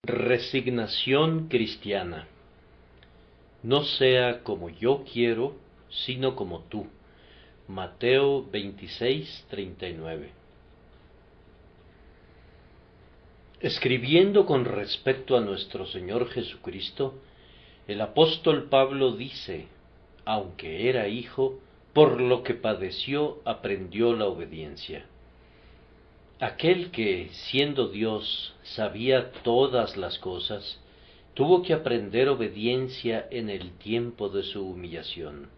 Resignación cristiana. No sea como yo quiero, sino como tú. Mateo 26:39. Escribiendo con respecto a nuestro Señor Jesucristo, el apóstol Pablo dice, aunque era hijo, por lo que padeció aprendió la obediencia. Aquel que, siendo Dios, sabía todas las cosas, tuvo que aprender obediencia en el tiempo de su humillación.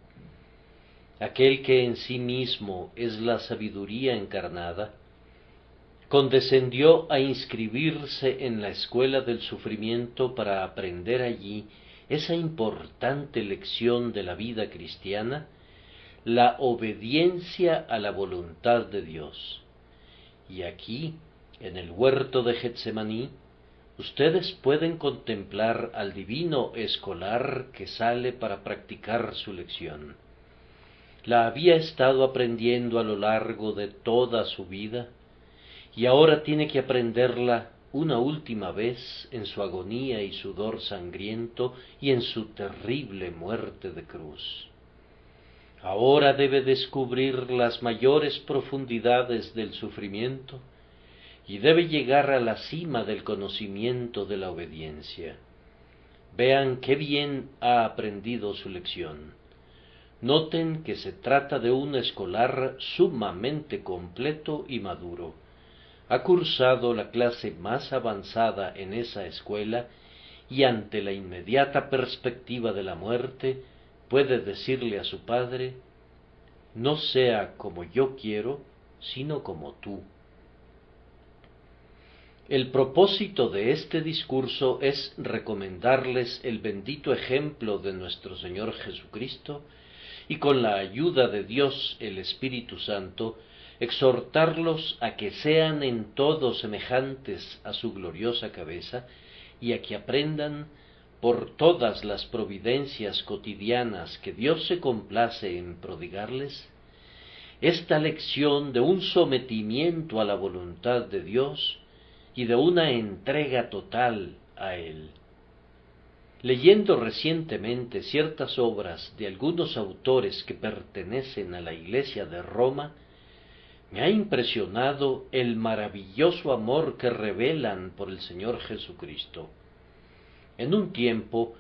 Aquel que en sí mismo es la sabiduría encarnada, condescendió a inscribirse en la escuela del sufrimiento para aprender allí esa importante lección de la vida cristiana, la obediencia a la voluntad de Dios. Y aquí, en el huerto de Getsemaní, ustedes pueden contemplar al divino escolar que sale para practicar su lección. La había estado aprendiendo a lo largo de toda su vida, y ahora tiene que aprenderla una última vez en su agonía y sudor sangriento y en su terrible muerte de cruz. Ahora debe descubrir las mayores profundidades del sufrimiento y debe llegar a la cima del conocimiento de la obediencia. Vean qué bien ha aprendido su lección. Noten que se trata de un escolar sumamente completo y maduro. Ha cursado la clase más avanzada en esa escuela y ante la inmediata perspectiva de la muerte, puede decirle a su padre, no sea como yo quiero, sino como tú. El propósito de este discurso es recomendarles el bendito ejemplo de nuestro Señor Jesucristo y con la ayuda de Dios el Espíritu Santo, exhortarlos a que sean en todo semejantes a su gloriosa cabeza y a que aprendan por todas las providencias cotidianas que Dios se complace en prodigarles, esta lección de un sometimiento a la voluntad de Dios y de una entrega total a Él. Leyendo recientemente ciertas obras de algunos autores que pertenecen a la Iglesia de Roma, me ha impresionado el maravilloso amor que revelan por el Señor Jesucristo. En un tiempo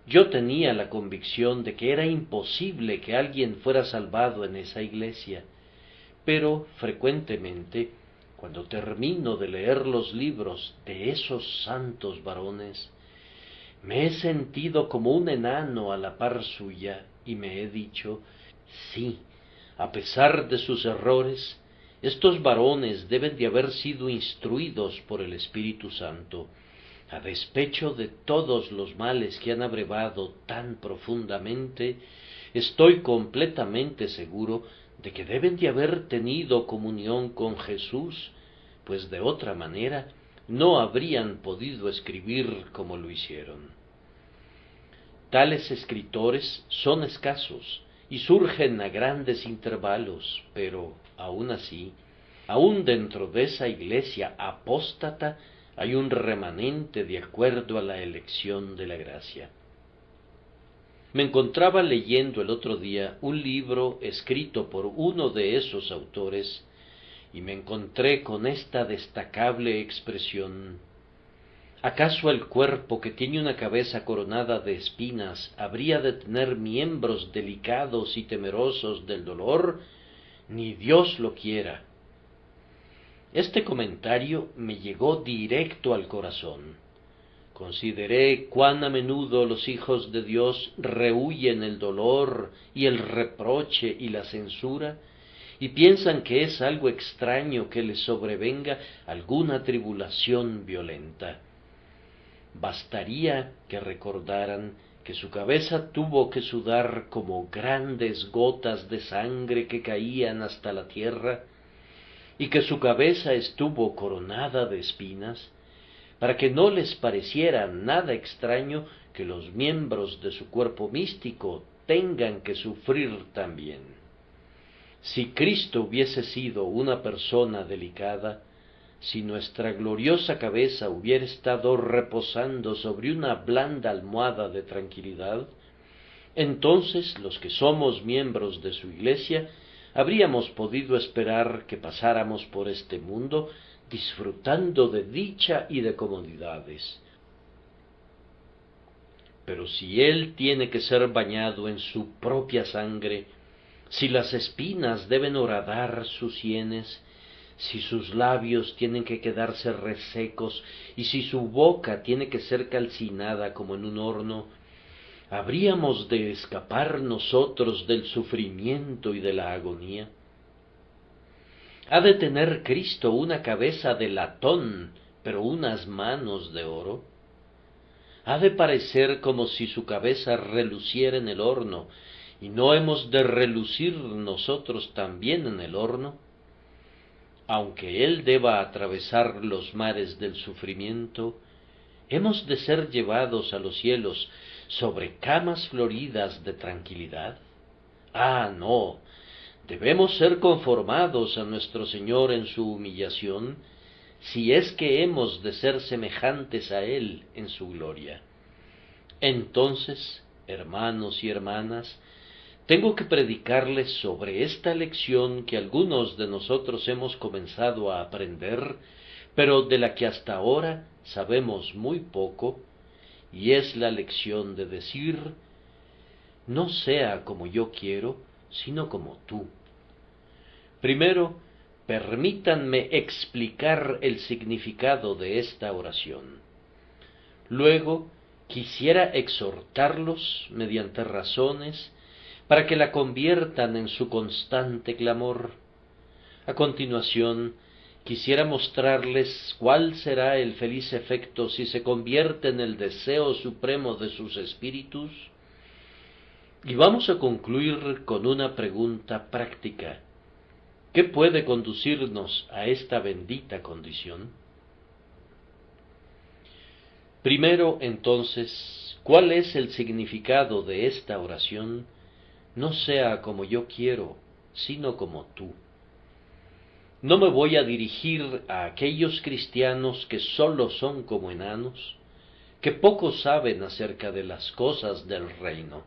yo tenía la convicción de que era imposible que alguien fuera salvado en esa iglesia, pero frecuentemente, cuando termino de leer los libros de esos santos varones, me he sentido como un enano a la par suya y me he dicho, sí, a pesar de sus errores, estos varones deben de haber sido instruidos por el Espíritu Santo, a despecho de todos los males que han abrevado tan profundamente, estoy completamente seguro de que deben de haber tenido comunión con Jesús, pues de otra manera no habrían podido escribir como lo hicieron. Tales escritores son escasos y surgen a grandes intervalos, pero aún así, aún dentro de esa iglesia apóstata, hay un remanente de acuerdo a la elección de la gracia. Me encontraba leyendo el otro día un libro escrito por uno de esos autores y me encontré con esta destacable expresión: ¿acaso el cuerpo que tiene una cabeza coronada de espinas habría de tener miembros delicados y temerosos del dolor? Ni Dios lo quiera. Este comentario me llegó directo al corazón. Consideré cuán a menudo los hijos de Dios rehúyen el dolor y el reproche y la censura, y piensan que es algo extraño que les sobrevenga alguna tribulación violenta. Bastaría que recordaran que su cabeza tuvo que sudar como grandes gotas de sangre que caían hasta la tierra, y que su cabeza estuvo coronada de espinas, para que no les pareciera nada extraño que los miembros de su cuerpo místico tengan que sufrir también. Si Cristo hubiese sido una persona delicada, si nuestra gloriosa cabeza hubiera estado reposando sobre una blanda almohada de tranquilidad, entonces los que somos miembros de su Iglesia habríamos podido esperar que pasáramos por este mundo disfrutando de dicha y de comodidades. Pero si Él tiene que ser bañado en su propia sangre, si las espinas deben horadar sus sienes, si sus labios tienen que quedarse resecos y si su boca tiene que ser calcinada como en un horno, ¿habríamos de escapar nosotros del sufrimiento y de la agonía? ¿Ha de tener Cristo una cabeza de latón, pero unas manos de oro? ¿Ha de parecer como si su cabeza reluciera en el horno, y no hemos de relucir nosotros también en el horno? Aunque Él deba atravesar los mares del sufrimiento, ¿hemos de ser llevados a los cielos sobre camas floridas de tranquilidad? Ah, no, debemos ser conformados a nuestro Señor en su humillación, si es que hemos de ser semejantes a Él en su gloria. Entonces, hermanos y hermanas, tengo que predicarles sobre esta lección que algunos de nosotros hemos comenzado a aprender, pero de la que hasta ahora sabemos muy poco, y es la lección de decir: no sea como yo quiero, sino como tú. Primero, permítanme explicar el significado de esta oración. Luego, quisiera exhortarlos mediante razones para que la conviertan en su constante clamor. A continuación, quisiera mostrarles cuál será el feliz efecto si se convierte en el deseo supremo de sus espíritus. Y vamos a concluir con una pregunta práctica: ¿qué puede conducirnos a esta bendita condición? Primero, entonces, ¿cuál es el significado de esta oración? No sea como yo quiero, sino como tú. No me voy a dirigir a aquellos cristianos que sólo son como enanos, que poco saben acerca de las cosas del reino.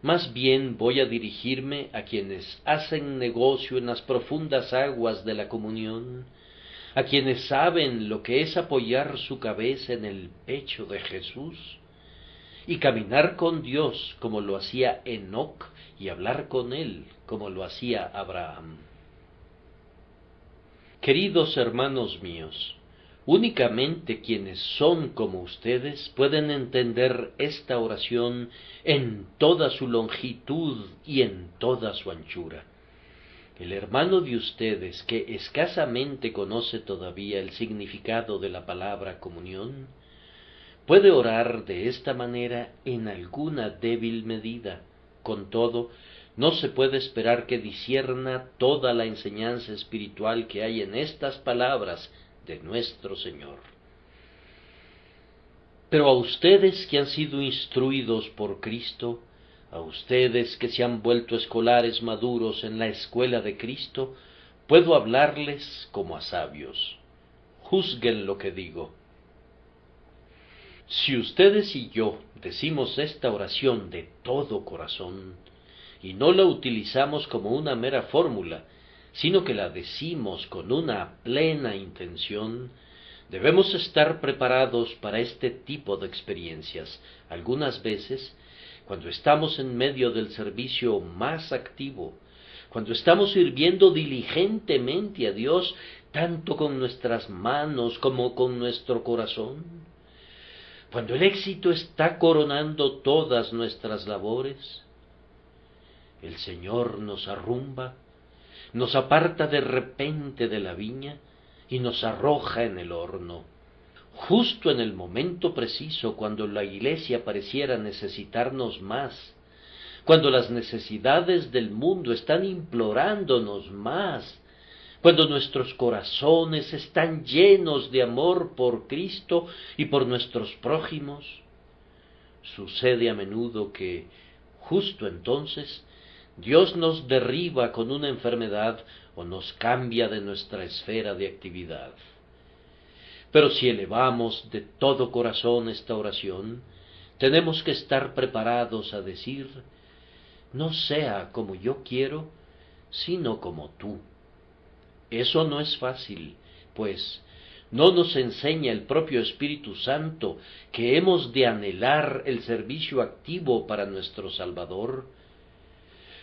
Más bien voy a dirigirme a quienes hacen negocio en las profundas aguas de la comunión, a quienes saben lo que es apoyar su cabeza en el pecho de Jesús y caminar con Dios como lo hacía Enoc y hablar con Él como lo hacía Abraham. Queridos hermanos míos, únicamente quienes son como ustedes pueden entender esta oración en toda su longitud y en toda su anchura. El hermano de ustedes, que escasamente conoce todavía el significado de la palabra comunión, puede orar de esta manera en alguna débil medida. Con todo, no se puede esperar que discierna toda la enseñanza espiritual que hay en estas palabras de nuestro Señor. Pero a ustedes que han sido instruidos por Cristo, a ustedes que se han vuelto escolares maduros en la escuela de Cristo, puedo hablarles como a sabios. Juzguen lo que digo. Si ustedes y yo decimos esta oración de todo corazón, y no la utilizamos como una mera fórmula, sino que la decimos con una plena intención, debemos estar preparados para este tipo de experiencias. Algunas veces, cuando estamos en medio del servicio más activo, cuando estamos sirviendo diligentemente a Dios, tanto con nuestras manos como con nuestro corazón, cuando el éxito está coronando todas nuestras labores, el Señor nos arrumba, nos aparta de repente de la viña y nos arroja en el horno, justo en el momento preciso cuando la Iglesia pareciera necesitarnos más, cuando las necesidades del mundo están implorándonos más, cuando nuestros corazones están llenos de amor por Cristo y por nuestros prójimos. Sucede a menudo que, justo entonces, Dios nos derriba con una enfermedad o nos cambia de nuestra esfera de actividad. Pero si elevamos de todo corazón esta oración, tenemos que estar preparados a decir: no sea como yo quiero, sino como tú. Eso no es fácil, pues no nos enseña el propio Espíritu Santo que hemos de anhelar el servicio activo para nuestro Salvador.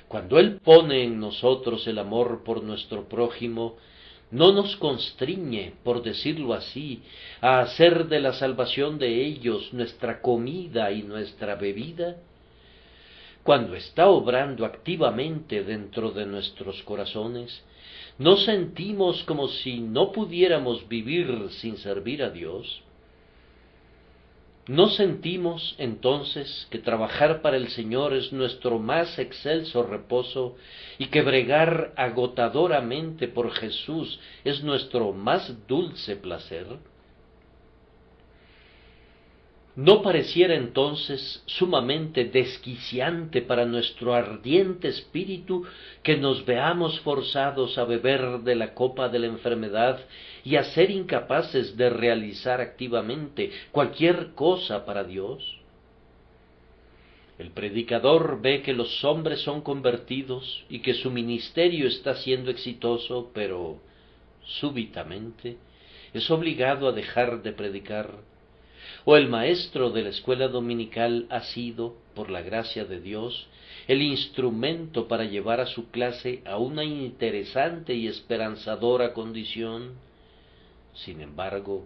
Cuando Él pone en nosotros el amor por nuestro prójimo, no nos constriñe, por decirlo así, a hacer de la salvación de ellos nuestra comida y nuestra bebida. Cuando está obrando activamente dentro de nuestros corazones, ¿no sentimos como si no pudiéramos vivir sin servir a Dios? ¿No sentimos entonces que trabajar para el Señor es nuestro más excelso reposo y que bregar agotadoramente por Jesús es nuestro más dulce placer? ¿No pareciera entonces sumamente desquiciante para nuestro ardiente espíritu que nos veamos forzados a beber de la copa de la enfermedad y a ser incapaces de realizar activamente cualquier cosa para Dios? El predicador ve que los hombres son convertidos y que su ministerio está siendo exitoso, pero súbitamente es obligado a dejar de predicar. O el maestro de la escuela dominical ha sido, por la gracia de Dios, el instrumento para llevar a su clase a una interesante y esperanzadora condición. Sin embargo,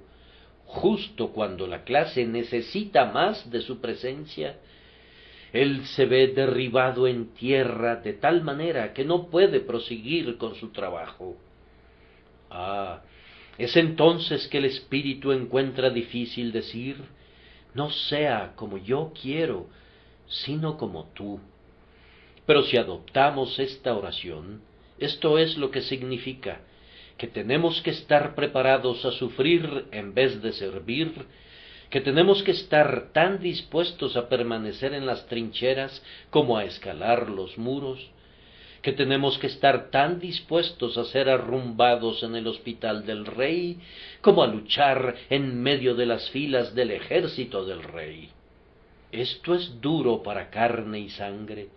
justo cuando la clase necesita más de su presencia, él se ve derribado en tierra de tal manera que no puede proseguir con su trabajo. Es entonces que el espíritu encuentra difícil decir: no sea como yo quiero, sino como tú. Pero si adoptamos esta oración, esto es lo que significa: que tenemos que estar preparados a sufrir en vez de servir, que tenemos que estar tan dispuestos a permanecer en las trincheras como a escalar los muros, que tenemos que estar tan dispuestos a ser arrumbados en el hospital del rey como a luchar en medio de las filas del ejército del rey. Esto es duro para carne y sangre,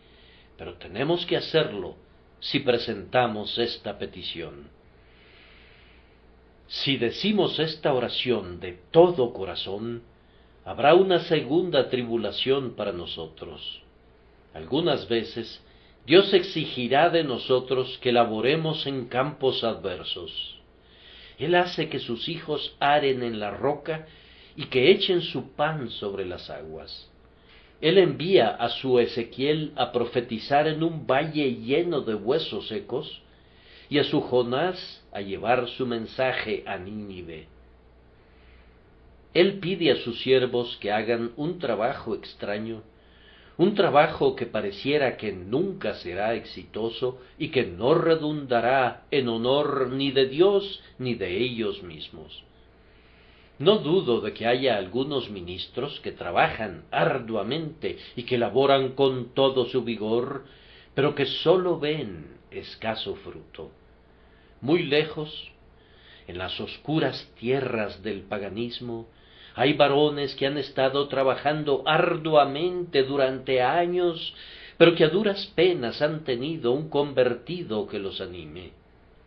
pero tenemos que hacerlo si presentamos esta petición. Si decimos esta oración de todo corazón, habrá una segunda tribulación para nosotros. Algunas veces Dios exigirá de nosotros que laboremos en campos adversos. Él hace que sus hijos aren en la roca y que echen su pan sobre las aguas. Él envía a su Ezequiel a profetizar en un valle lleno de huesos secos, y a su Jonás a llevar su mensaje a Nínive. Él pide a sus siervos que hagan un trabajo extraño, un trabajo que pareciera que nunca será exitoso y que no redundará en honor ni de Dios ni de ellos mismos. No dudo de que haya algunos ministros que trabajan arduamente y que laboran con todo su vigor, pero que sólo ven escaso fruto. Muy lejos, en las oscuras tierras del paganismo, hay varones que han estado trabajando arduamente durante años, pero que a duras penas han tenido un convertido que los anime.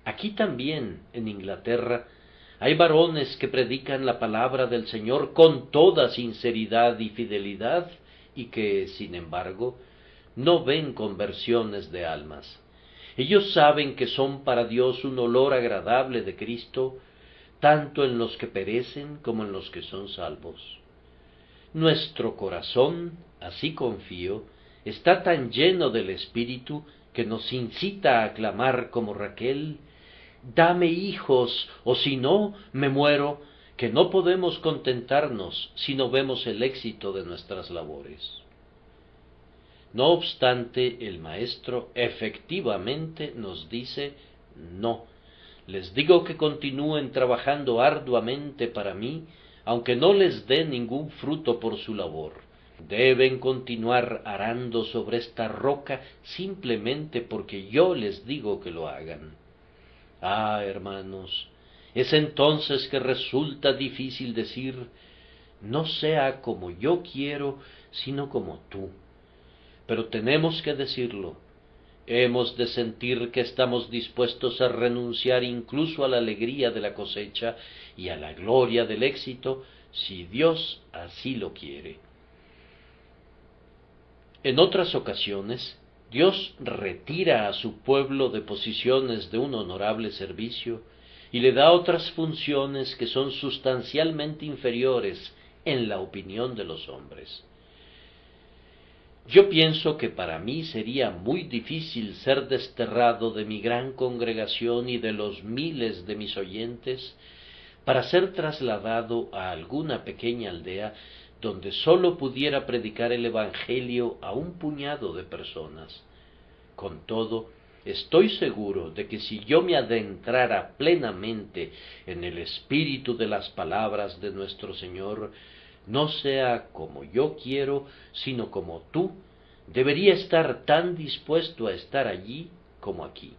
Aquí también, en Inglaterra, hay varones que predican la palabra del Señor con toda sinceridad y fidelidad, y que, sin embargo, no ven conversiones de almas. Ellos saben que son para Dios un olor agradable de Cristo, tanto en los que perecen como en los que son salvos. Nuestro corazón, así confío, está tan lleno del Espíritu que nos incita a clamar como Raquel: dame hijos, o si no, me muero, que no podemos contentarnos si no vemos el éxito de nuestras labores. No obstante, el Maestro efectivamente nos dice: no, les digo que continúen trabajando arduamente para mí, aunque no les dé ningún fruto por su labor, Deben continuar arando sobre esta roca simplemente porque yo les digo que lo hagan. Ah, hermanos, es entonces que resulta difícil decir, no sea como yo quiero, sino como tú. Pero tenemos que decirlo. Hemos de sentir que estamos dispuestos a renunciar incluso a la alegría de la cosecha y a la gloria del éxito, si Dios así lo quiere. En otras ocasiones, Dios retira a su pueblo de posiciones de un honorable servicio y le da otras funciones que son sustancialmente inferiores en la opinión de los hombres. Yo pienso que para mí sería muy difícil ser desterrado de mi gran congregación y de los miles de mis oyentes para ser trasladado a alguna pequeña aldea donde sólo pudiera predicar el Evangelio a un puñado de personas. Con todo, estoy seguro de que si yo me adentrara plenamente en el espíritu de las palabras de nuestro Señor, no sea como yo quiero, sino como tú, debería estar tan dispuesto a estar allí como aquí.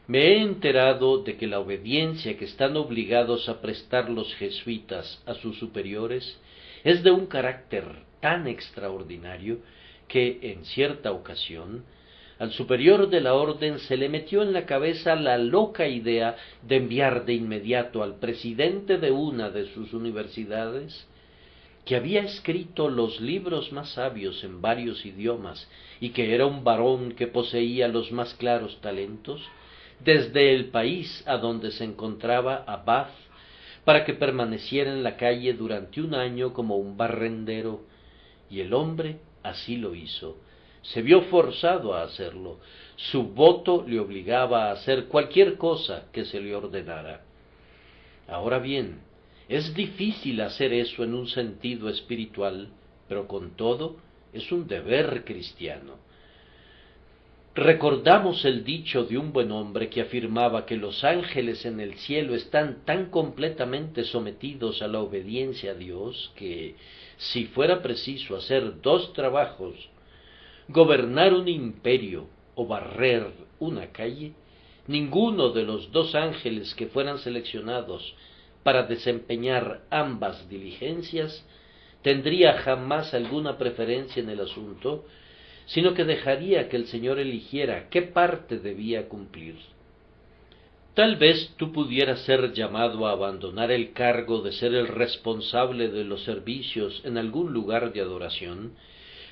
Me he enterado de que la obediencia que están obligados a prestar los jesuitas a sus superiores es de un carácter tan extraordinario que, en cierta ocasión, al superior de la orden se le metió en la cabeza la loca idea de enviar de inmediato al presidente de una de sus universidades, que había escrito los libros más sabios en varios idiomas y que era un varón que poseía los más claros talentos, desde el país a donde se encontraba a Bath, para que permaneciera en la calle durante un año como un barrendero, y el hombre así lo hizo. Se vio forzado a hacerlo. Su voto le obligaba a hacer cualquier cosa que se le ordenara. Ahora bien, es difícil hacer eso en un sentido espiritual, pero con todo es un deber cristiano. Recordamos el dicho de un buen hombre que afirmaba que los ángeles en el cielo están tan completamente sometidos a la obediencia a Dios que, si fuera preciso hacer dos trabajos, gobernar un imperio o barrer una calle, ninguno de los dos ángeles que fueran seleccionados para desempeñar ambas diligencias tendría jamás alguna preferencia en el asunto, sino que dejaría que el Señor eligiera qué parte debía cumplir. Tal vez tú pudieras ser llamado a abandonar el cargo de ser el responsable de los servicios en algún lugar de adoración,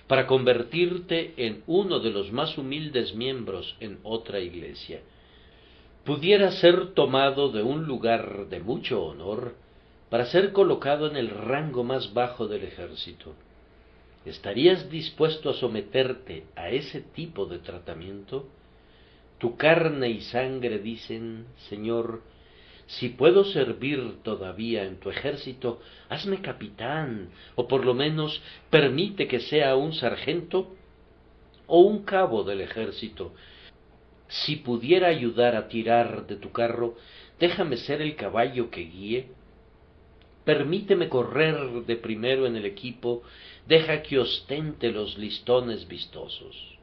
para convertirte en uno de los más humildes miembros en otra iglesia. Pudieras ser tomado de un lugar de mucho honor para ser colocado en el rango más bajo del ejército. ¿Estarías dispuesto a someterte a ese tipo de tratamiento? Tu carne y sangre dicen, Señor, si puedo servir todavía en tu ejército, hazme capitán, o por lo menos permite que sea un sargento o un cabo del ejército. Si pudiera ayudar a tirar de tu carro, déjame ser el caballo que guíe. Permíteme correr de primero en el equipo, deja que ostente los listones vistosos.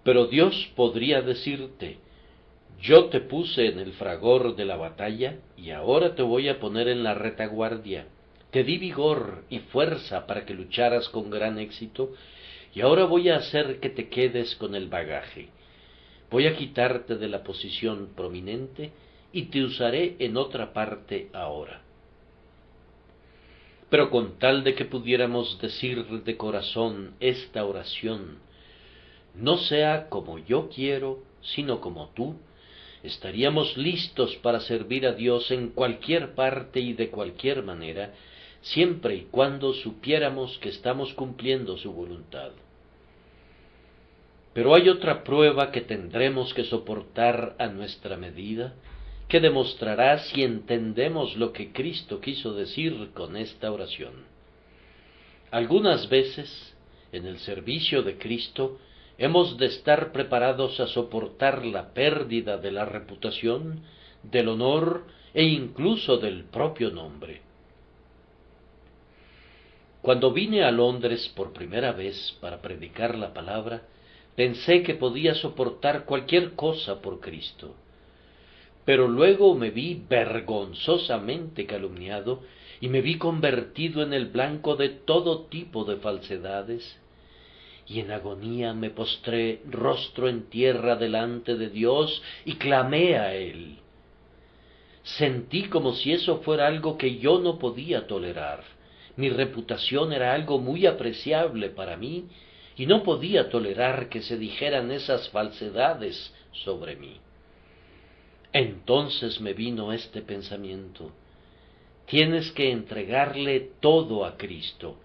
Pero Dios podría decirte, yo te puse en el fragor de la batalla y ahora te voy a poner en la retaguardia. Te di vigor y fuerza para que lucharas con gran éxito y ahora voy a hacer que te quedes con el bagaje. Voy a quitarte de la posición prominente y te usaré en otra parte ahora. Pero con tal de que pudiéramos decir de corazón esta oración, no sea como yo quiero, sino como tú, estaríamos listos para servir a Dios en cualquier parte y de cualquier manera, siempre y cuando supiéramos que estamos cumpliendo su voluntad. Pero hay otra prueba que tendremos que soportar a nuestra medida, que demostrará si entendemos lo que Cristo quiso decir con esta oración. Algunas veces, en el servicio de Cristo, hemos de estar preparados a soportar la pérdida de la reputación, del honor e incluso del propio nombre. Cuando vine a Londres por primera vez para predicar la palabra, pensé que podía soportar cualquier cosa por Cristo. Pero luego me vi vergonzosamente calumniado y me vi convertido en el blanco de todo tipo de falsedades, y en agonía me postré rostro en tierra delante de Dios y clamé a Él. Sentí como si eso fuera algo que yo no podía tolerar. Mi reputación era algo muy apreciable para mí y no podía tolerar que se dijeran esas falsedades sobre mí. Entonces me vino este pensamiento: tienes que entregarle todo a Cristo,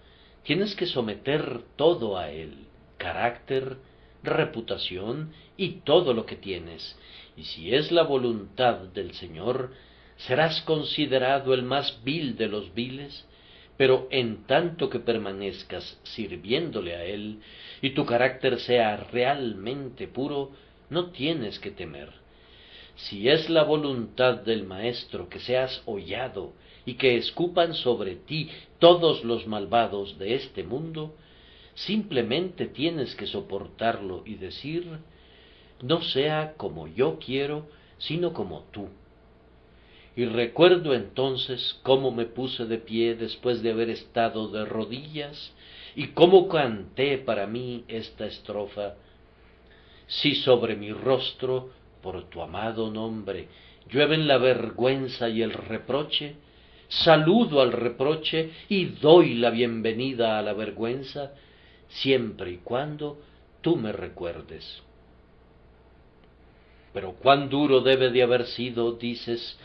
tienes que someter todo a Él, carácter, reputación y todo lo que tienes, y si es la voluntad del Señor, serás considerado el más vil de los viles, pero en tanto que permanezcas sirviéndole a Él, y tu carácter sea realmente puro, no tienes que temer. Si es la voluntad del Maestro que seas hollado y que escupan sobre ti todos los malvados de este mundo, simplemente tienes que soportarlo y decir: no sea como yo quiero, sino como tú. Y recuerdo entonces cómo me puse de pie después de haber estado de rodillas y cómo canté para mí esta estrofa: si sobre mi rostro, por tu amado nombre, llueven la vergüenza y el reproche, saludo al reproche y doy la bienvenida a la vergüenza, siempre y cuando tú me recuerdes. Pero cuán duro debe de haber sido, dices,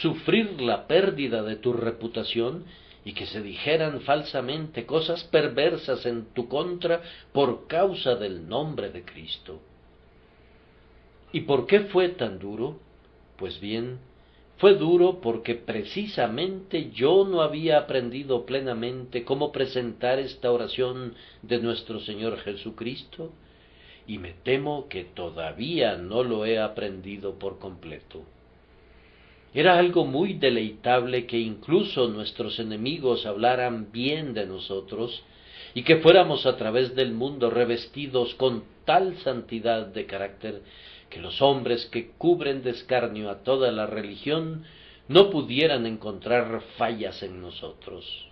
sufrir la pérdida de tu reputación y que se dijeran falsamente cosas perversas en tu contra por causa del nombre de Cristo. ¿Y por qué fue tan duro? Pues bien, fue duro porque precisamente yo no había aprendido plenamente cómo presentar esta oración de nuestro Señor Jesucristo, y me temo que todavía no lo he aprendido por completo. Era algo muy deleitable que incluso nuestros enemigos hablaran bien de nosotros y que fuéramos a través del mundo revestidos con tal santidad de carácter que los hombres que cubren de escarnio a toda la religión no pudieran encontrar fallas en nosotros.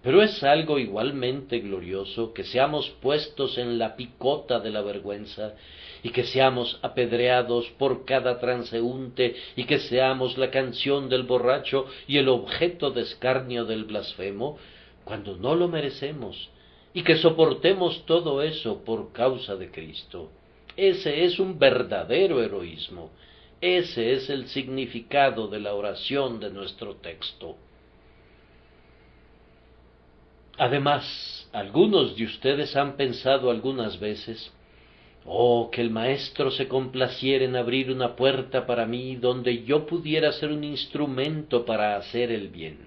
Pero es algo igualmente glorioso que seamos puestos en la picota de la vergüenza y que seamos apedreados por cada transeúnte y que seamos la canción del borracho y el objeto de escarnio del blasfemo, cuando no lo merecemos, y que soportemos todo eso por causa de Cristo. Ese es un verdadero heroísmo. Ese es el significado de la oración de nuestro texto. Además, algunos de ustedes han pensado algunas veces: oh, que el Maestro se complaciera en abrir una puerta para mí donde yo pudiera ser un instrumento para hacer el bien.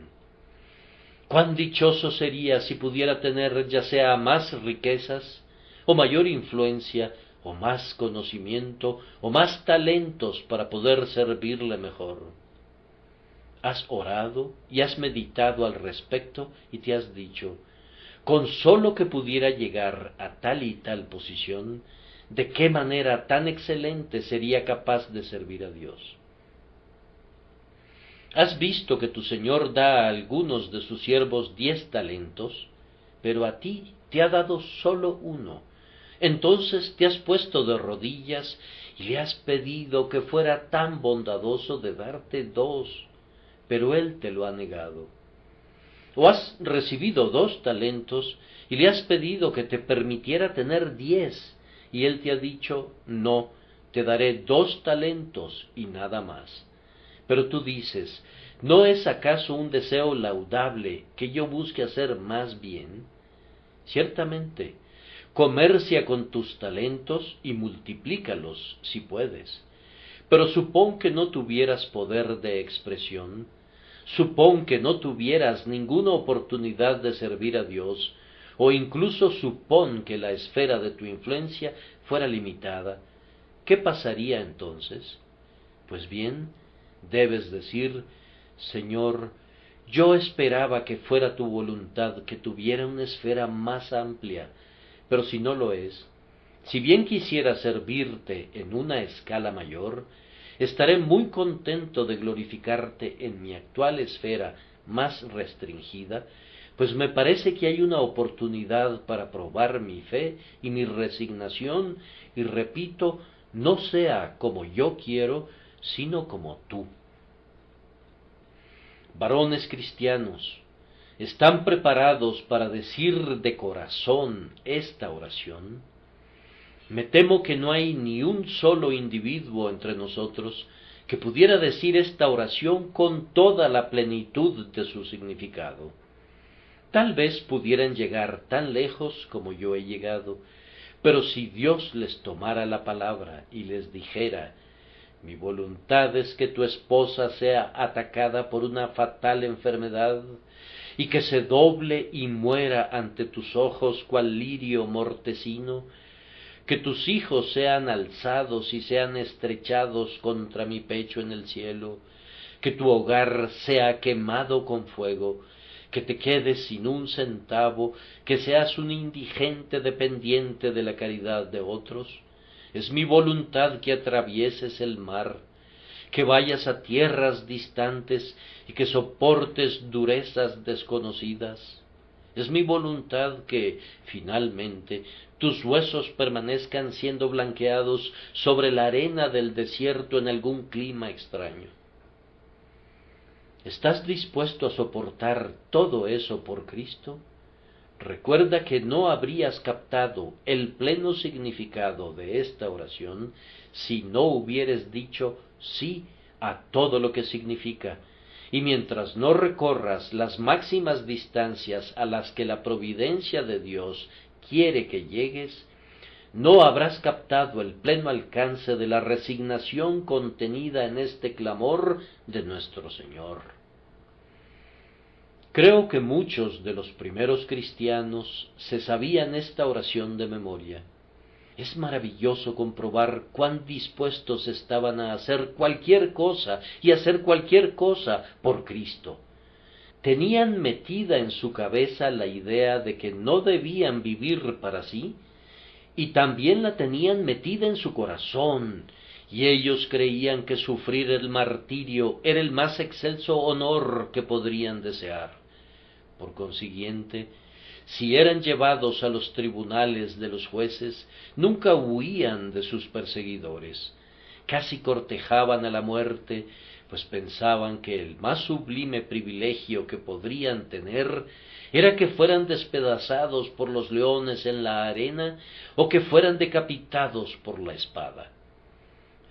Cuán dichoso sería si pudiera tener ya sea más riquezas, o mayor influencia, o más conocimiento, o más talentos para poder servirle mejor. Has orado y has meditado al respecto y te has dicho: con sólo que pudiera llegar a tal y tal posición, ¿de qué manera tan excelente sería capaz de servir a Dios? Has visto que tu Señor da a algunos de sus siervos 10 talentos, pero a ti te ha dado sólo 1. Entonces te has puesto de rodillas y le has pedido que fuera tan bondadoso de darte 2, pero Él te lo ha negado. O has recibido 2 talentos y le has pedido que te permitiera tener 10, y Él te ha dicho: no, te daré 2 talentos y nada más. Pero tú dices: ¿no es acaso un deseo laudable que yo busque hacer más bien? Ciertamente, comercia con tus talentos y multiplícalos si puedes. Pero supón que no tuvieras poder de expresión, supón que no tuvieras ninguna oportunidad de servir a Dios, o incluso supón que la esfera de tu influencia fuera limitada. ¿Qué pasaría entonces? Pues bien, debes decir: Señor, Yo esperaba que fuera tu voluntad que tuviera una esfera más amplia, pero si no lo es, si bien quisiera servirte en una escala mayor, estaré muy contento de glorificarte en mi actual esfera más restringida, pues me parece que hay una oportunidad para probar mi fe y mi resignación, y repito, no sea como yo quiero, sino como tú. Varones cristianos, ¿están preparados para decir de corazón esta oración? Me temo que no hay ni un solo individuo entre nosotros que pudiera decir esta oración con toda la plenitud de su significado. Tal vez pudieran llegar tan lejos como yo he llegado, pero si Dios les tomara la palabra y les dijera: mi voluntad es que tu esposa sea atacada por una fatal enfermedad, y que se doble y muera ante tus ojos cual lirio mortecino, que tus hijos sean alzados y sean estrechados contra mi pecho en el cielo, que tu hogar sea quemado con fuego, que te quedes sin un centavo, que seas un indigente dependiente de la caridad de otros. Es mi voluntad que atravieses el mar, que vayas a tierras distantes y que soportes durezas desconocidas. Es mi voluntad que, finalmente, tus huesos permanezcan siendo blanqueados sobre la arena del desierto en algún clima extraño. ¿Estás dispuesto a soportar todo eso por Cristo? Recuerda que no habrías captado el pleno significado de esta oración si no hubieres dicho sí a todo lo que significa, y mientras no recorras las máximas distancias a las que la providencia de Dios quiere que llegues, no habrás captado el pleno alcance de la resignación contenida en este clamor de nuestro Señor. Creo que muchos de los primeros cristianos se sabían esta oración de memoria. Es maravilloso comprobar cuán dispuestos estaban a hacer cualquier cosa y hacer cualquier cosa por Cristo. Tenían metida en su cabeza la idea de que no debían vivir para sí, y también la tenían metida en su corazón, y ellos creían que sufrir el martirio era el más excelso honor que podrían desear. Por consiguiente, si eran llevados a los tribunales de los jueces, nunca huían de sus perseguidores. Casi cortejaban a la muerte, pues pensaban que el más sublime privilegio que podrían tener era que fueran despedazados por los leones en la arena o que fueran decapitados por la espada.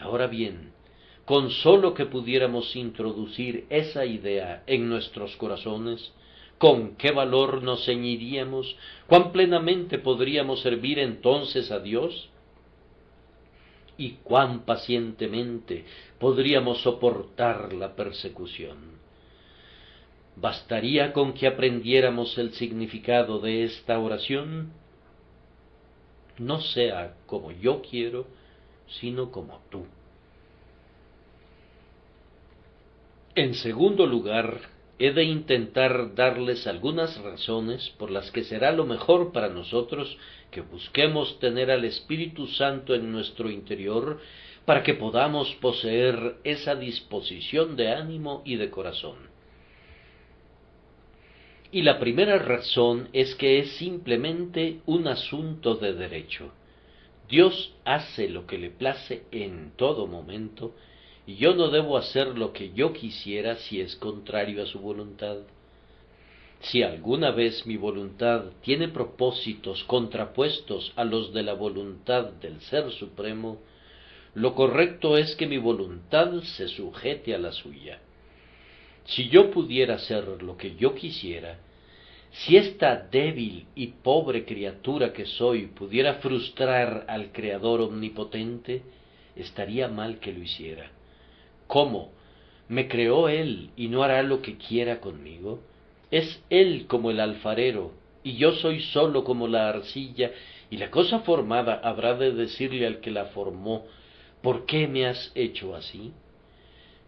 Ahora bien, con sólo que pudiéramos introducir esa idea en nuestros corazones, ¿con qué valor nos ceñiríamos? ¿Cuán plenamente podríamos servir entonces a Dios? ¿Y cuán pacientemente podríamos soportar la persecución? ¿Bastaría con que aprendiéramos el significado de esta oración? No sea como yo quiero, sino como tú. En segundo lugar, he de intentar darles algunas razones por las que será lo mejor para nosotros que busquemos tener al Espíritu Santo en nuestro interior para que podamos poseer esa disposición de ánimo y de corazón. Y la primera razón es que es simplemente un asunto de derecho. Dios hace lo que le place en todo momento, y yo no debo hacer lo que yo quisiera si es contrario a su voluntad. Si alguna vez mi voluntad tiene propósitos contrapuestos a los de la voluntad del Ser Supremo, lo correcto es que mi voluntad se sujete a la suya. Si yo pudiera hacer lo que yo quisiera, si esta débil y pobre criatura que soy pudiera frustrar al Creador omnipotente, estaría mal que lo hiciera. ¿Cómo? ¿Me creó Él y no hará lo que quiera conmigo? Es Él como el alfarero, y yo soy solo como la arcilla, y la cosa formada habrá de decirle al que la formó: ¿por qué me has hecho así?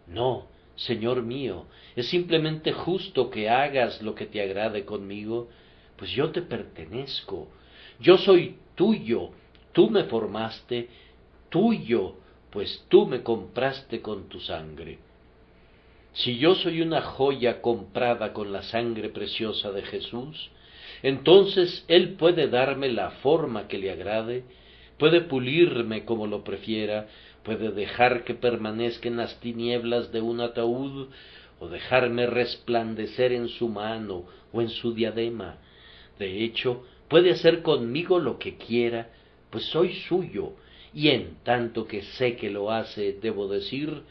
No, Señor mío, es simplemente justo que hagas lo que te agrade conmigo, pues yo te pertenezco, yo soy tuyo, tú me formaste, tuyo, pues tú me compraste con tu sangre. Si yo soy una joya comprada con la sangre preciosa de Jesús, entonces Él puede darme la forma que le agrade, puede pulirme como lo prefiera, puede dejar que permanezca en las tinieblas de un ataúd, o dejarme resplandecer en su mano o en su diadema. De hecho, puede hacer conmigo lo que quiera, pues soy suyo, y en tanto que sé que lo hace, debo decir,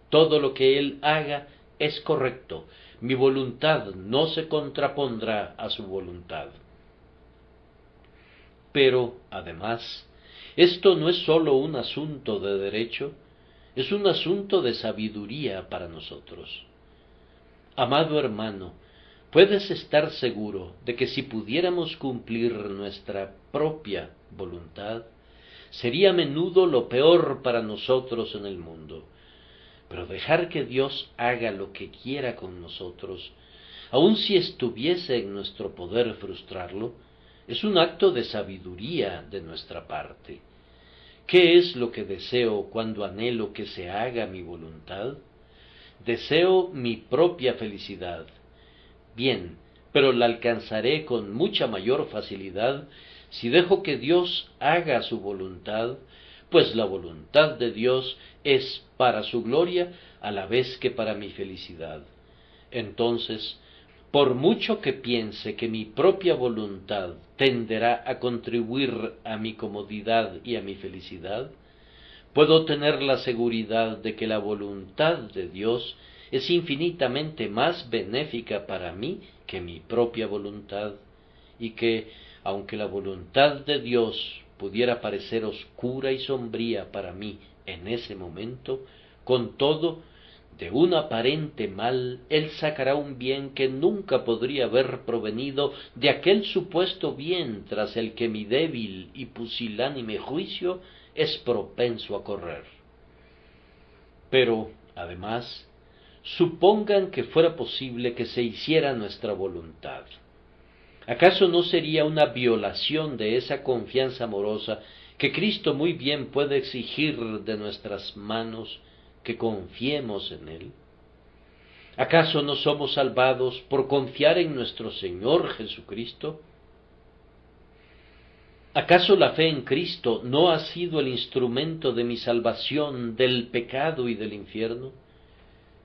todo lo que Él haga es correcto, mi voluntad no se contrapondrá a su voluntad. Pero, además, esto no es sólo un asunto de derecho, es un asunto de sabiduría para nosotros. Amado hermano, puedes estar seguro de que si pudiéramos cumplir nuestra propia voluntad, sería a menudo lo peor para nosotros en el mundo. Pero dejar que Dios haga lo que quiera con nosotros, aun si estuviese en nuestro poder frustrarlo, es un acto de sabiduría de nuestra parte. ¿Qué es lo que deseo cuando anhelo que se haga mi voluntad? Deseo mi propia felicidad. Bien, pero la alcanzaré con mucha mayor facilidad si dejo que Dios haga su voluntad, pues la voluntad de Dios es para su gloria a la vez que para mi felicidad. Entonces, por mucho que piense que mi propia voluntad tenderá a contribuir a mi comodidad y a mi felicidad, puedo tener la seguridad de que la voluntad de Dios es infinitamente más benéfica para mí que mi propia voluntad, y que, aunque la voluntad de Dios pudiera parecer oscura y sombría para mí en ese momento, con todo, de un aparente mal, Él sacará un bien que nunca podría haber provenido de aquel supuesto bien tras el que mi débil y pusilánime juicio es propenso a correr. Pero, además, supongan que fuera posible que se hiciera nuestra voluntad. ¿Acaso no sería una violación de esa confianza amorosa que Cristo muy bien puede exigir de nuestras manos que confiemos en Él? ¿Acaso no somos salvados por confiar en nuestro Señor Jesucristo? ¿Acaso la fe en Cristo no ha sido el instrumento de mi salvación del pecado y del infierno?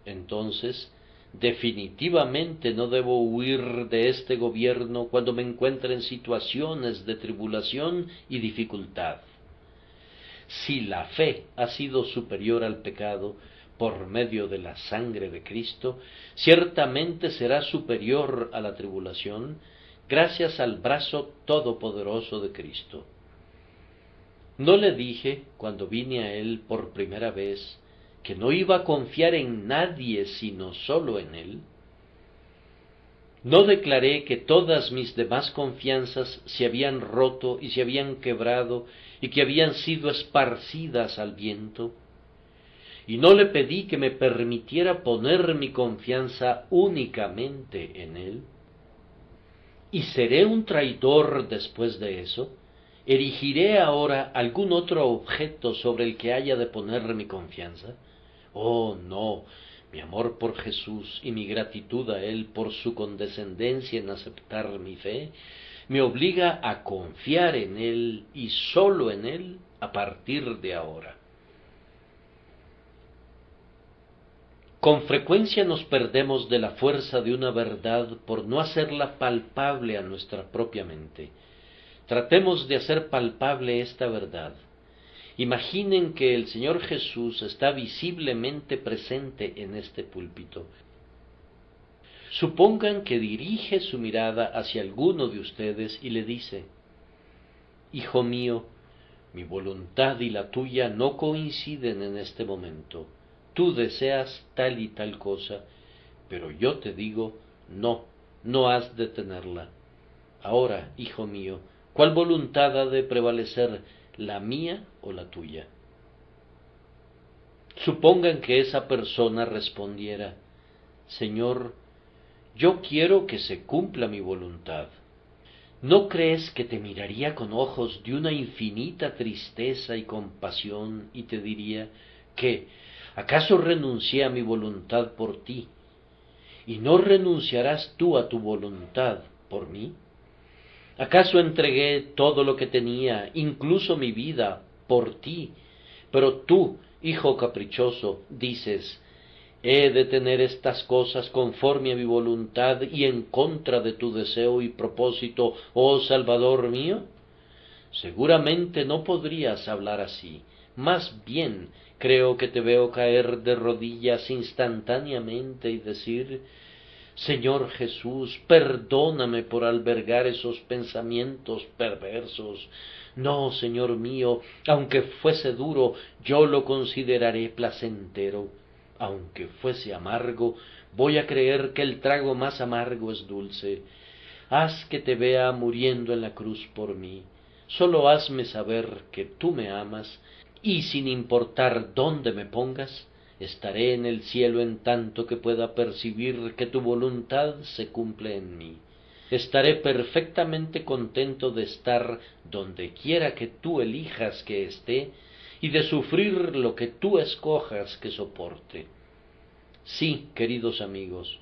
Entonces, definitivamente no debo huir de este gobierno cuando me encuentre en situaciones de tribulación y dificultad. Si la fe ha sido superior al pecado por medio de la sangre de Cristo, ciertamente será superior a la tribulación gracias al brazo todopoderoso de Cristo. ¿No le dije, cuando vine a Él por primera vez, que no iba a confiar en nadie sino solo en Él? ¿No declaré que todas mis demás confianzas se habían roto y se habían quebrado y que habían sido esparcidas al viento? ¿Y no le pedí que me permitiera poner mi confianza únicamente en Él? ¿Y seré un traidor después de eso? ¿Erigiré ahora algún otro objeto sobre el que haya de poner mi confianza? Oh, no, mi amor por Jesús y mi gratitud a Él por su condescendencia en aceptar mi fe, me obliga a confiar en Él y sólo en Él a partir de ahora. Con frecuencia nos perdemos de la fuerza de una verdad por no hacerla palpable a nuestra propia mente. Tratemos de hacer palpable esta verdad. Imaginen que el Señor Jesús está visiblemente presente en este púlpito. Supongan que dirige su mirada hacia alguno de ustedes y le dice: Hijo mío, mi voluntad y la tuya no coinciden en este momento. Tú deseas tal y tal cosa, pero yo te digo, no, no has de tenerla. Ahora, hijo mío, ¿cuál voluntad ha de prevalecer, la mía o la tuya? Supongan que esa persona respondiera: Señor, yo quiero que se cumpla mi voluntad. ¿No crees que te miraría con ojos de una infinita tristeza y compasión y te diría: ¿qué? ¿Acaso renuncié a mi voluntad por ti? ¿Y no renunciarás tú a tu voluntad por mí? ¿Acaso entregué todo lo que tenía, incluso mi vida, por ti? Pero tú, hijo caprichoso, dices: ¿he de tener estas cosas conforme a mi voluntad y en contra de tu deseo y propósito, oh Salvador mío? Seguramente no podrías hablar así. Más bien creo que te veo caer de rodillas instantáneamente y decir: Señor Jesús, perdóname por albergar esos pensamientos perversos. No, Señor mío, aunque fuese duro, yo lo consideraré placentero. Aunque fuese amargo, voy a creer que el trago más amargo es dulce. Haz que te vea muriendo en la cruz por mí. Sólo hazme saber que tú me amas, y sin importar dónde me pongas, estaré en el cielo en tanto que pueda percibir que tu voluntad se cumple en mí. Estaré perfectamente contento de estar donde quiera que tú elijas que esté, y de sufrir lo que tú escojas que soporte. Sí, queridos amigos,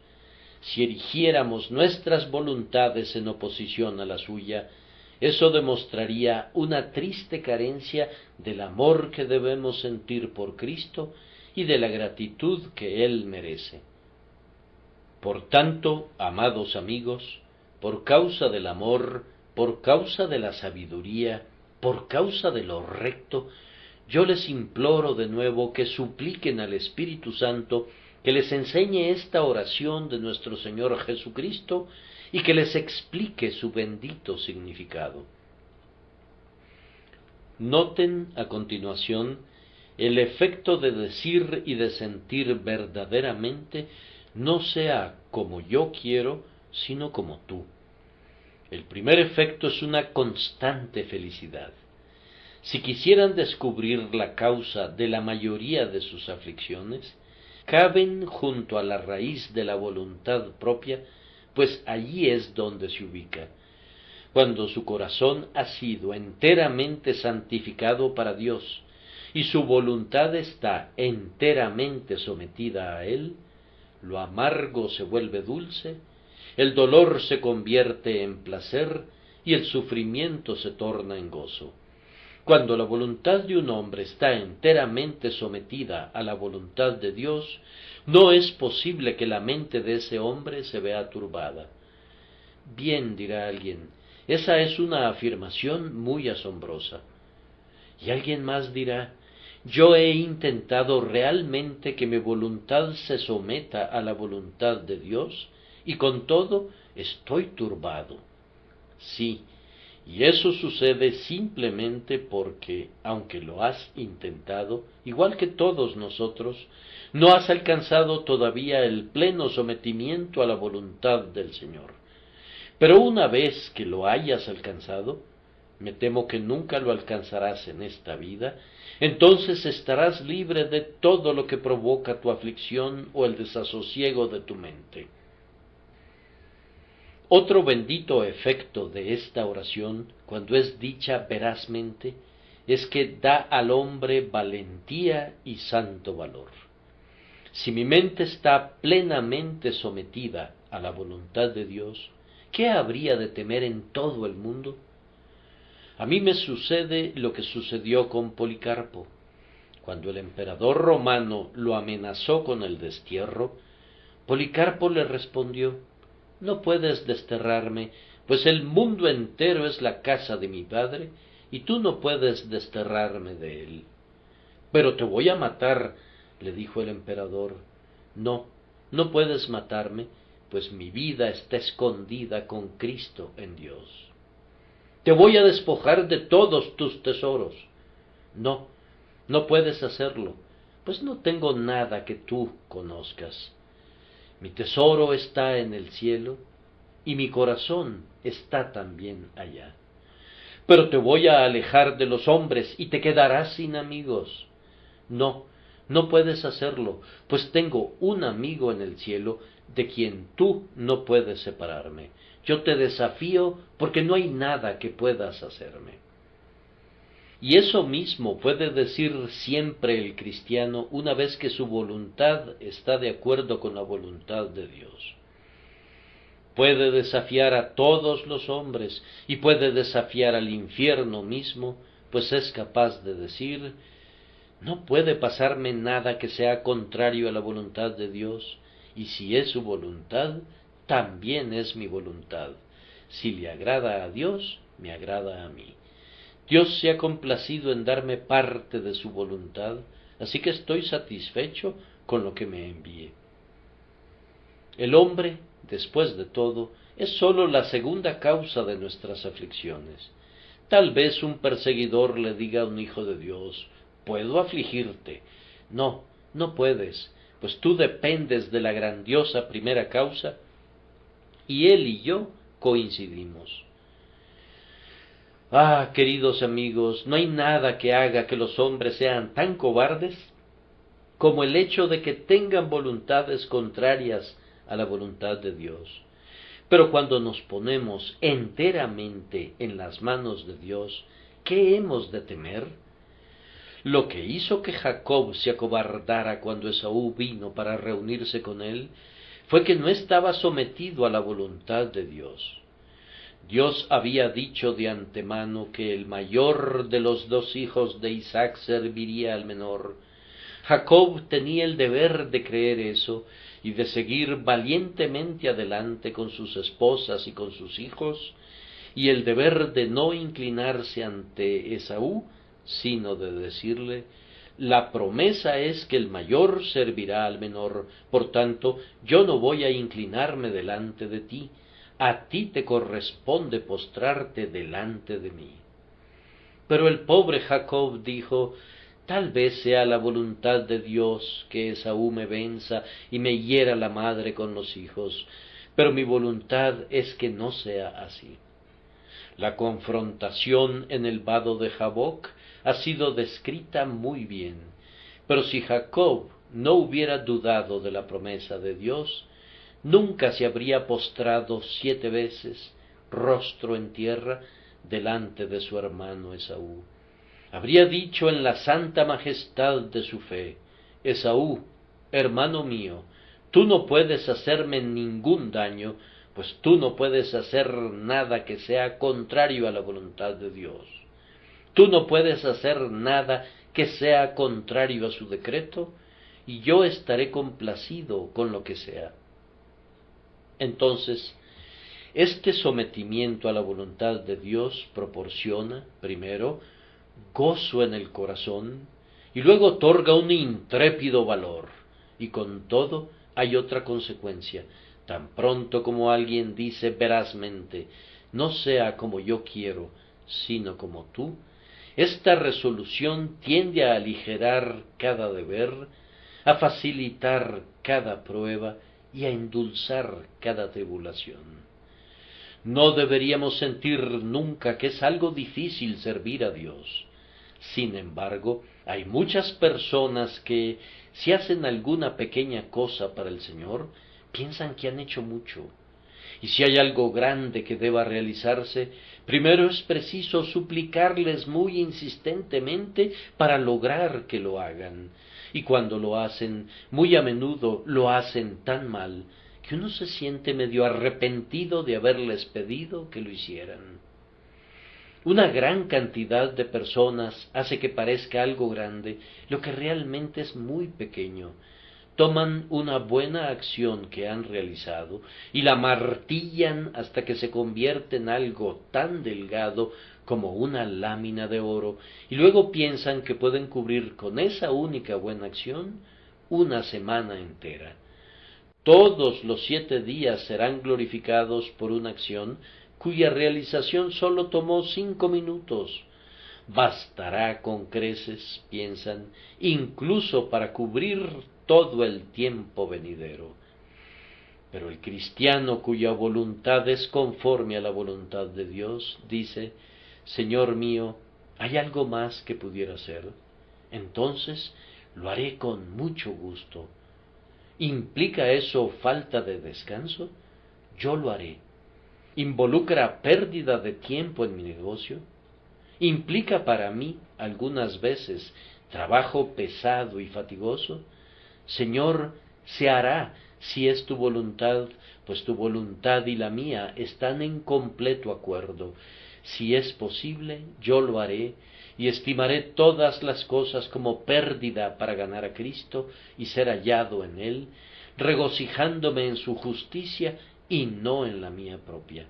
si erigiéramos nuestras voluntades en oposición a la suya, eso demostraría una triste carencia del amor que debemos sentir por Cristo y de la gratitud que Él merece. Por tanto, amados amigos, por causa del amor, por causa de la sabiduría, por causa de lo recto, yo les imploro de nuevo que supliquen al Espíritu Santo que les enseñe esta oración de nuestro Señor Jesucristo y que les explique su bendito significado. Noten a continuación el efecto de decir y de sentir verdaderamente: no sea como yo quiero, sino como tú. El primer efecto es una constante felicidad. Si quisieran descubrir la causa de la mayoría de sus aflicciones, caben junto a la raíz de la voluntad propia, pues allí es donde se ubica. Cuando su corazón ha sido enteramente santificado para Dios y su voluntad está enteramente sometida a Él, lo amargo se vuelve dulce, el dolor se convierte en placer y el sufrimiento se torna en gozo. Cuando la voluntad de un hombre está enteramente sometida a la voluntad de Dios, no es posible que la mente de ese hombre se vea turbada. Bien, dirá alguien, esa es una afirmación muy asombrosa. Y alguien más dirá: yo he intentado realmente que mi voluntad se someta a la voluntad de Dios, y con todo estoy turbado. Sí, y eso sucede simplemente porque, aunque lo has intentado, igual que todos nosotros, no has alcanzado todavía el pleno sometimiento a la voluntad del Señor. Pero una vez que lo hayas alcanzado, me temo que nunca lo alcanzarás en esta vida, entonces estarás libre de todo lo que provoca tu aflicción o el desasosiego de tu mente. Otro bendito efecto de esta oración, cuando es dicha verazmente, es que da al hombre valentía y santo valor. Si mi mente está plenamente sometida a la voluntad de Dios, ¿qué habría de temer en todo el mundo? A mí me sucede lo que sucedió con Policarpo. Cuando el emperador romano lo amenazó con el destierro, Policarpo le respondió: no puedes desterrarme, pues el mundo entero es la casa de mi padre, y tú no puedes desterrarme de él. Pero te voy a matar, le dijo el emperador. No, no puedes matarme, pues mi vida está escondida con Cristo en Dios. Te voy a despojar de todos tus tesoros. No, no puedes hacerlo, pues no tengo nada que tú conozcas. Mi tesoro está en el cielo, y mi corazón está también allá. Pero te voy a alejar de los hombres, y te quedarás sin amigos. No, No puedes hacerlo, pues tengo un amigo en el cielo de quien tú no puedes separarme. Yo te desafío porque no hay nada que puedas hacerme. Y eso mismo puede decir siempre el cristiano una vez que su voluntad está de acuerdo con la voluntad de Dios. Puede desafiar a todos los hombres y puede desafiar al infierno mismo, pues es capaz de decir: no puede pasarme nada que sea contrario a la voluntad de Dios, y si es su voluntad, también es mi voluntad. Si le agrada a Dios, me agrada a mí. Dios se ha complacido en darme parte de su voluntad, así que estoy satisfecho con lo que me envíe. El hombre, después de todo, es sólo la segunda causa de nuestras aflicciones. Tal vez un perseguidor le diga a un hijo de Dios: ¿puedo afligirte? No, no puedes, pues tú dependes de la grandiosa primera causa, y él y yo coincidimos. Ah, queridos amigos, no hay nada que haga que los hombres sean tan cobardes como el hecho de que tengan voluntades contrarias a la voluntad de Dios. Pero cuando nos ponemos enteramente en las manos de Dios, ¿qué hemos de temer? Lo que hizo que Jacob se acobardara cuando Esaú vino para reunirse con él fue que no estaba sometido a la voluntad de Dios. Dios había dicho de antemano que el mayor de los dos hijos de Isaac serviría al menor. Jacob tenía el deber de creer eso y de seguir valientemente adelante con sus esposas y con sus hijos, y el deber de no inclinarse ante Esaú, sino de decirle: la promesa es que el mayor servirá al menor, por tanto yo no voy a inclinarme delante de ti, a ti te corresponde postrarte delante de mí. Pero el pobre Jacob dijo: tal vez sea la voluntad de Dios que Esaú me venza y me hiera la madre con los hijos, pero mi voluntad es que no sea así. La confrontación en el vado de Jaboc ha sido descrita muy bien, pero si Jacob no hubiera dudado de la promesa de Dios, nunca se habría postrado 7 veces, rostro en tierra, delante de su hermano Esaú. Habría dicho en la santa majestad de su fe: Esaú, hermano mío, tú no puedes hacerme ningún daño, pues tú no puedes hacer nada que sea contrario a la voluntad de Dios. Tú no puedes hacer nada que sea contrario a su decreto, y yo estaré complacido con lo que sea. Entonces, este sometimiento a la voluntad de Dios proporciona, primero, gozo en el corazón, y luego otorga un intrépido valor, y con todo hay otra consecuencia. Tan pronto como alguien dice verazmente: no sea como yo quiero, sino como tú, esta resolución tiende a aligerar cada deber, a facilitar cada prueba y a endulzar cada tribulación. No deberíamos sentir nunca que es algo difícil servir a Dios. Sin embargo, hay muchas personas que, si hacen alguna pequeña cosa para el Señor, piensan que han hecho mucho. Y si hay algo grande que deba realizarse, primero es preciso suplicarles muy insistentemente para lograr que lo hagan. Y cuando lo hacen, muy a menudo lo hacen tan mal que uno se siente medio arrepentido de haberles pedido que lo hicieran. Una gran cantidad de personas hace que parezca algo grande lo que realmente es muy pequeño. Toman una buena acción que han realizado y la martillan hasta que se convierte en algo tan delgado como una lámina de oro, y luego piensan que pueden cubrir con esa única buena acción una semana entera. Todos los 7 días serán glorificados por una acción cuya realización sólo tomó 5 minutos. Bastará con creces, piensan, incluso para cubrir todo el tiempo venidero. Pero el cristiano cuya voluntad es conforme a la voluntad de Dios, dice: Señor mío, ¿hay algo más que pudiera hacer? Entonces Lo haré con mucho gusto. ¿Implica eso falta de descanso? Yo lo haré. ¿Involucra pérdida de tiempo en mi negocio? ¿Implica para mí, algunas veces, trabajo pesado y fatigoso? Señor, se hará si es tu voluntad, pues tu voluntad y la mía están en completo acuerdo. Si es posible, yo lo haré, y estimaré todas las cosas como pérdida para ganar a Cristo y ser hallado en Él, regocijándome en su justicia y no en la mía propia.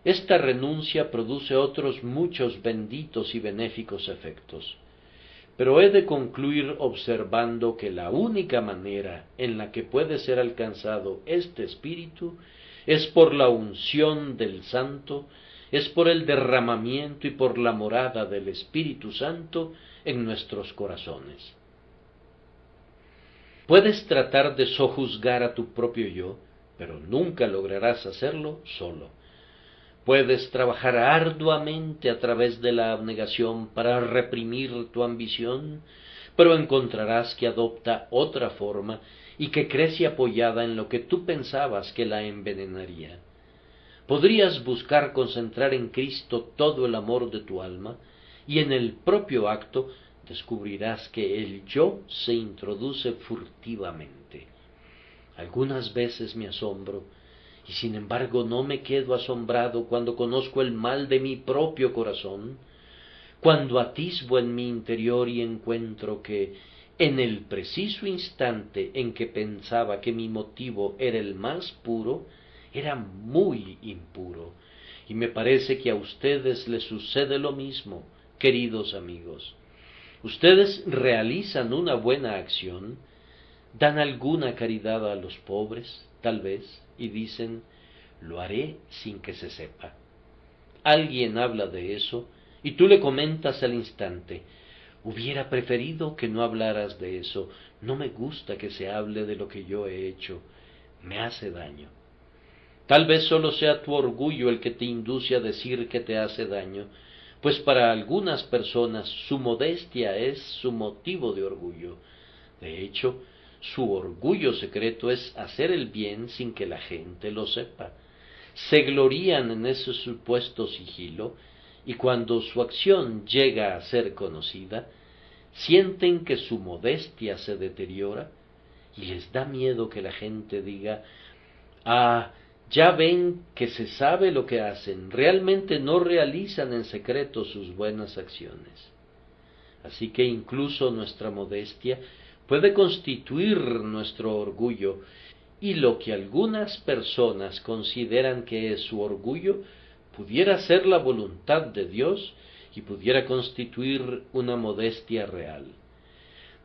Esta renuncia produce otros muchos benditos y benéficos efectos. Pero he de concluir observando que la única manera en la que puede ser alcanzado este espíritu es por la unción del Santo, es por el derramamiento y por la morada del Espíritu Santo en nuestros corazones. Puedes tratar de sojuzgar a tu propio yo, pero nunca lograrás hacerlo solo. Puedes trabajar arduamente a través de la abnegación para reprimir tu ambición, pero encontrarás que adopta otra forma y que crece apoyada en lo que tú pensabas que la envenenaría. Podrías buscar concentrar en Cristo todo el amor de tu alma, y en el propio acto descubrirás que el yo se introduce furtivamente. Algunas veces me asombro, y sin embargo no me quedo asombrado cuando conozco el mal de mi propio corazón, cuando atisbo en mi interior y encuentro que, en el preciso instante en que pensaba que mi motivo era el más puro, era muy impuro, y me parece que a ustedes les sucede lo mismo, queridos amigos. Ustedes realizan una buena acción, dan alguna caridad a los pobres, tal vez, y dicen, lo haré sin que se sepa. Alguien habla de eso, y tú le comentas al instante, hubiera preferido que no hablaras de eso, no me gusta que se hable de lo que yo he hecho, me hace daño. Tal vez solo sea tu orgullo el que te induce a decir que te hace daño, pues para algunas personas su modestia es su motivo de orgullo. De hecho, su orgullo secreto es hacer el bien sin que la gente lo sepa. Se glorían en ese supuesto sigilo, y cuando su acción llega a ser conocida, sienten que su modestia se deteriora, y les da miedo que la gente diga, ah, ya ven que se sabe lo que hacen, realmente no realizan en secreto sus buenas acciones. Así que incluso nuestra modestia puede constituir nuestro orgullo, y lo que algunas personas consideran que es su orgullo, pudiera ser la voluntad de Dios y pudiera constituir una modestia real.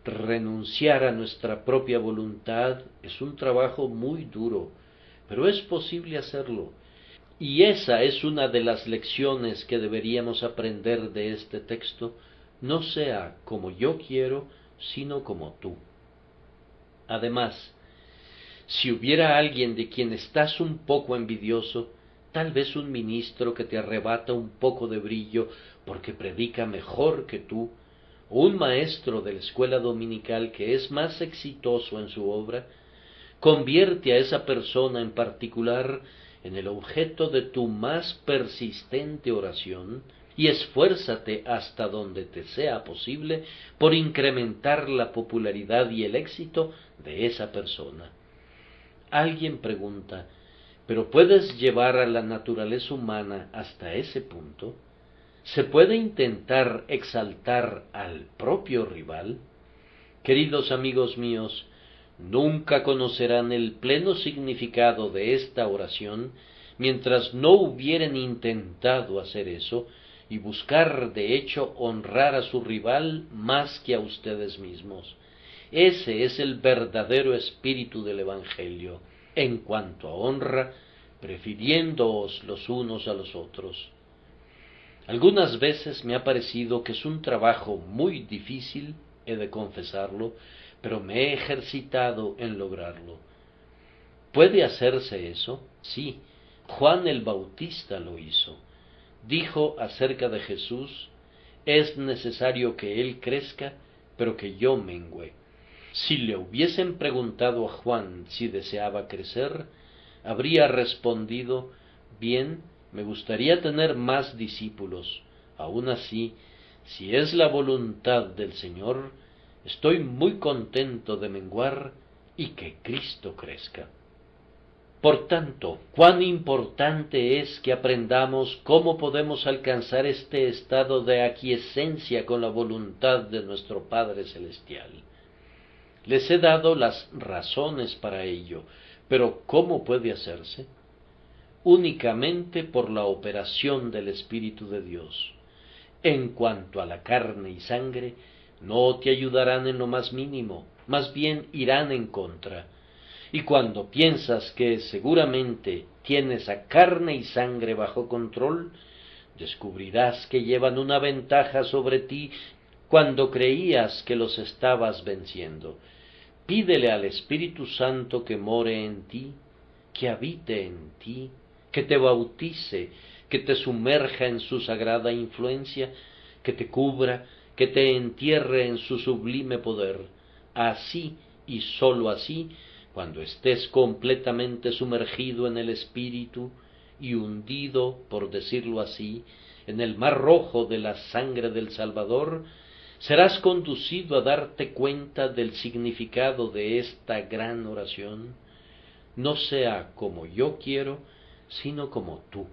Renunciar a nuestra propia voluntad es un trabajo muy duro, pero es posible hacerlo, y esa es una de las lecciones que deberíamos aprender de este texto, no sea como yo quiero, sino como tú. Además, si hubiera alguien de quien estás un poco envidioso, tal vez un ministro que te arrebata un poco de brillo porque predica mejor que tú, o un maestro de la escuela dominical que es más exitoso en su obra, convierte a esa persona en particular en el objeto de tu más persistente oración y esfuérzate hasta donde te sea posible por incrementar la popularidad y el éxito de esa persona. Alguien pregunta, ¿pero puedes llevar a la naturaleza humana hasta ese punto? ¿Se puede intentar exaltar al propio rival? Queridos amigos míos, nunca conocerán el pleno significado de esta oración mientras no hubieren intentado hacer eso y buscar de hecho honrar a su rival más que a ustedes mismos. Ese es el verdadero espíritu del Evangelio, en cuanto a honra, prefiriéndoos los unos a los otros. Algunas veces me ha parecido que es un trabajo muy difícil, he de confesarlo, pero me he ejercitado en lograrlo. ¿Puede hacerse eso? Sí, Juan el Bautista lo hizo. Dijo acerca de Jesús, es necesario que Él crezca pero que yo mengüe. Si le hubiesen preguntado a Juan si deseaba crecer, habría respondido: bien, me gustaría tener más discípulos. Aun así, si es la voluntad del Señor, estoy muy contento de menguar y que Cristo crezca. Por tanto, cuán importante es que aprendamos cómo podemos alcanzar este estado de aquiescencia con la voluntad de nuestro Padre Celestial. Les he dado las razones para ello, pero ¿cómo puede hacerse? Únicamente por la operación del Espíritu de Dios. En cuanto a la carne y sangre, no te ayudarán en lo más mínimo, más bien irán en contra. Y cuando piensas que seguramente tienes a carne y sangre bajo control, descubrirás que llevan una ventaja sobre ti cuando creías que los estabas venciendo. Pídele al Espíritu Santo que more en ti, que habite en ti, que te bautice, que te sumerja en su sagrada influencia, que te cubra, que te entierre en su sublime poder. Así y sólo así, cuando estés completamente sumergido en el Espíritu y hundido, por decirlo así, en el mar rojo de la sangre del Salvador, serás conducido a darte cuenta del significado de esta gran oración: no sea como yo quiero, sino como tú.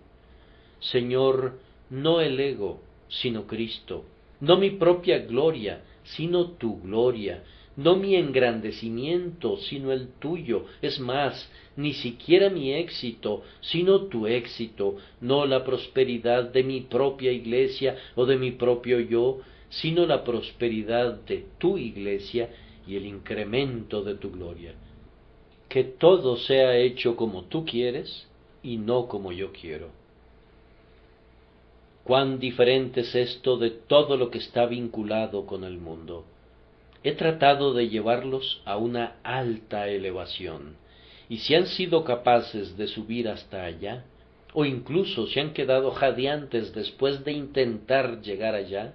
Señor, no el ego, sino Cristo, no mi propia gloria, sino tu gloria, no mi engrandecimiento, sino el tuyo, es más, ni siquiera mi éxito, sino tu éxito, no la prosperidad de mi propia iglesia o de mi propio yo, sino la prosperidad de tu iglesia y el incremento de tu gloria. Que todo sea hecho como tú quieres y no como yo quiero. Cuán diferente es esto de todo lo que está vinculado con el mundo. He tratado de llevarlos a una alta elevación, y si han sido capaces de subir hasta allá, o incluso se han quedado jadeantes después de intentar llegar allá,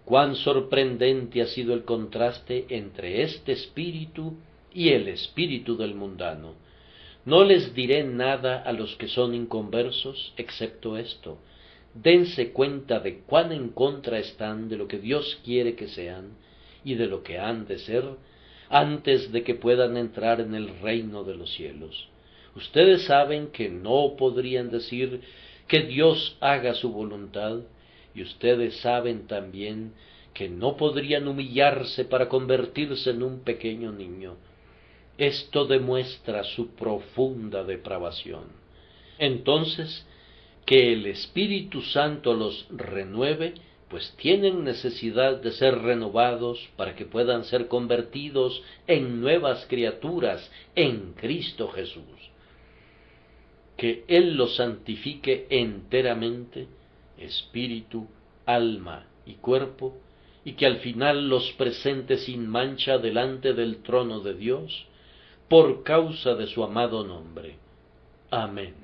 cuán sorprendente ha sido el contraste entre este espíritu y el espíritu del mundano. No les diré nada a los que son inconversos, excepto esto: dense cuenta de cuán en contra están de lo que Dios quiere que sean y de lo que han de ser, antes de que puedan entrar en el reino de los cielos. Ustedes saben que no podrían decir que Dios haga su voluntad, y ustedes saben también que no podrían humillarse para convertirse en un pequeño niño. Esto demuestra su profunda depravación. Entonces, que el Espíritu Santo los renueve, pues tienen necesidad de ser renovados para que puedan ser convertidos en nuevas criaturas en Cristo Jesús. Que Él los santifique enteramente, espíritu, alma y cuerpo, y que al final los presente sin mancha delante del trono de Dios, por causa de su amado nombre. Amén.